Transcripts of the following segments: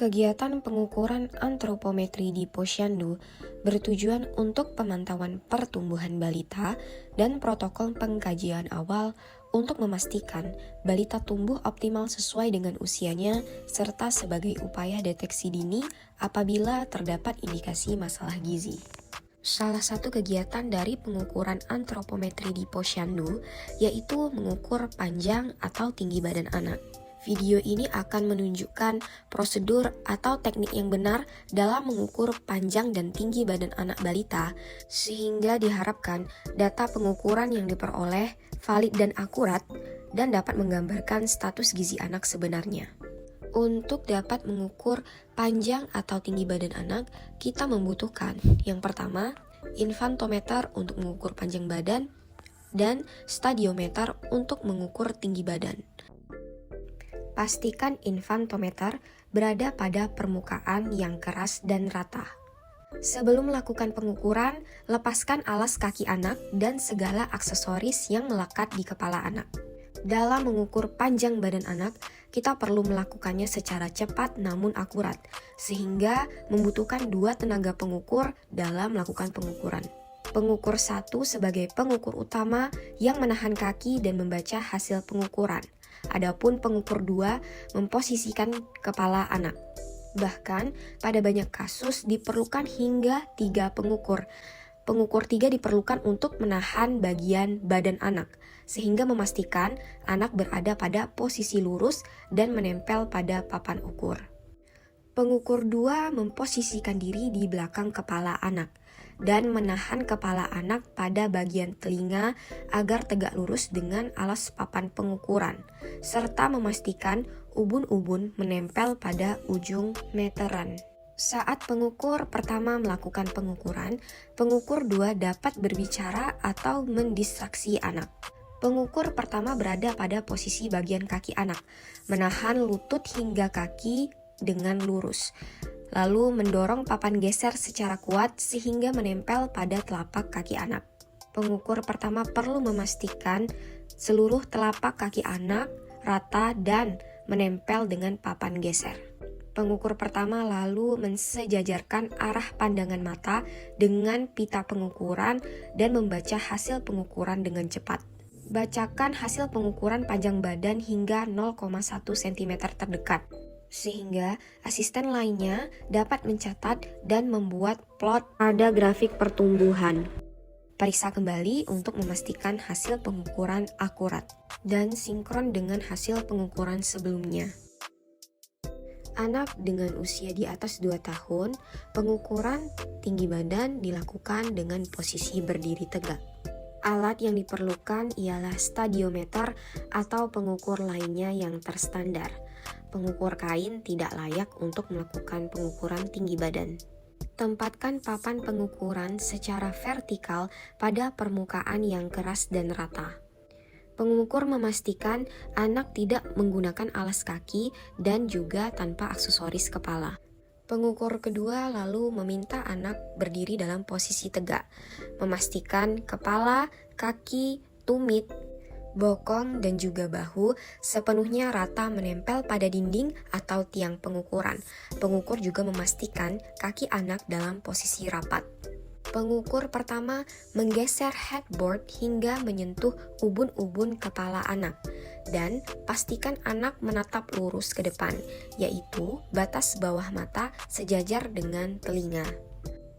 Kegiatan pengukuran antropometri di Posyandu bertujuan untuk pemantauan pertumbuhan balita dan protokol pengkajian awal untuk memastikan balita tumbuh optimal sesuai dengan usianya serta sebagai upaya deteksi dini apabila terdapat indikasi masalah gizi. Salah satu kegiatan dari pengukuran antropometri di Posyandu yaitu mengukur panjang atau tinggi badan anak. Video ini akan menunjukkan prosedur atau teknik yang benar dalam mengukur panjang dan tinggi badan anak balita, sehingga diharapkan data pengukuran yang diperoleh valid dan akurat dan dapat menggambarkan status gizi anak sebenarnya. Untuk dapat mengukur panjang atau tinggi badan anak, kita membutuhkan yang pertama, infantometer untuk mengukur panjang badan dan stadiometer untuk mengukur tinggi badan. Pastikan infantometer berada pada permukaan yang keras dan rata. Sebelum melakukan pengukuran, lepaskan alas kaki anak dan segala aksesoris yang melekat di kepala anak. Dalam mengukur panjang badan anak, kita perlu melakukannya secara cepat namun akurat, sehingga membutuhkan 2 tenaga pengukur dalam melakukan pengukuran. Pengukur 1 sebagai pengukur utama yang menahan kaki dan membaca hasil pengukuran. Adapun pengukur 2 memposisikan kepala anak. Bahkan pada banyak kasus diperlukan hingga 3 pengukur. Pengukur 3 diperlukan untuk menahan bagian badan anak, sehingga memastikan anak berada pada posisi lurus dan menempel pada papan ukur. Pengukur 2 memposisikan diri di belakang kepala anak dan menahan kepala anak pada bagian telinga agar tegak lurus dengan alas papan pengukuran, serta memastikan ubun-ubun menempel pada ujung meteran. Saat pengukur pertama melakukan pengukuran, pengukur 2 dapat berbicara atau mendistraksi anak. Pengukur pertama berada pada posisi bagian kaki anak, menahan lutut hingga kaki dengan lurus, lalu mendorong papan geser secara kuat sehingga menempel pada telapak kaki anak. Pengukur pertama perlu memastikan seluruh telapak kaki anak rata dan menempel dengan papan geser. Pengukur pertama lalu mensejajarkan arah pandangan mata dengan pita pengukuran dan membaca hasil pengukuran dengan cepat. Bacakan hasil pengukuran panjang badan hingga 0,1 cm terdekat, sehingga asisten lainnya dapat mencatat dan membuat plot pada grafik pertumbuhan. Periksa kembali untuk memastikan hasil pengukuran akurat dan sinkron dengan hasil pengukuran sebelumnya. Anak dengan usia di atas 2 tahun, pengukuran tinggi badan dilakukan dengan posisi berdiri tegak. Alat yang diperlukan ialah stadiometer atau pengukur lainnya yang terstandar. Pengukur kain tidak layak untuk melakukan pengukuran tinggi badan. Tempatkan papan pengukuran secara vertikal pada permukaan yang keras dan rata. Pengukur memastikan anak tidak menggunakan alas kaki dan juga tanpa aksesoris kepala. Pengukur kedua lalu meminta anak berdiri dalam posisi tegak, memastikan kepala, kaki, tumit, bokong, dan juga bahu sepenuhnya rata menempel pada dinding atau tiang pengukuran. Pengukur juga memastikan kaki anak dalam posisi rapat. Pengukur pertama menggeser headboard hingga menyentuh ubun-ubun kepala anak dan pastikan anak menatap lurus ke depan, yaitu batas bawah mata sejajar dengan telinga.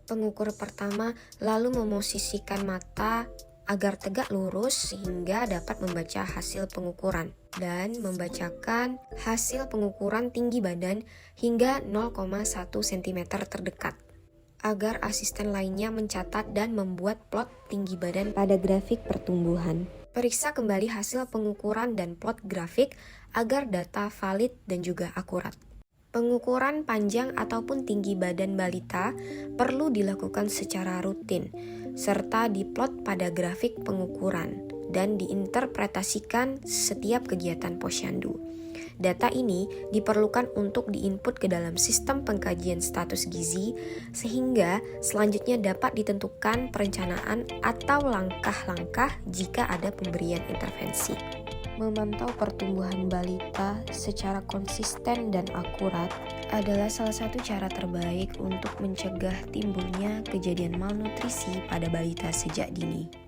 Pengukur pertama lalu memosisikan mata agar tegak lurus sehingga dapat membaca hasil pengukuran dan membacakan hasil pengukuran tinggi badan hingga 0,1 cm terdekat, agar asisten lainnya mencatat dan membuat plot tinggi badan pada grafik pertumbuhan. Periksa kembali hasil pengukuran dan plot grafik agar data valid dan juga akurat. Pengukuran panjang ataupun tinggi badan balita perlu dilakukan secara rutin, serta diplot pada grafik pengukuran dan diinterpretasikan setiap kegiatan posyandu. Data ini diperlukan untuk diinput ke dalam sistem pengkajian status gizi, sehingga selanjutnya dapat ditentukan perencanaan atau langkah-langkah jika ada pemberian intervensi. Memantau pertumbuhan balita secara konsisten dan akurat adalah salah satu cara terbaik untuk mencegah timbulnya kejadian malnutrisi pada balita sejak dini.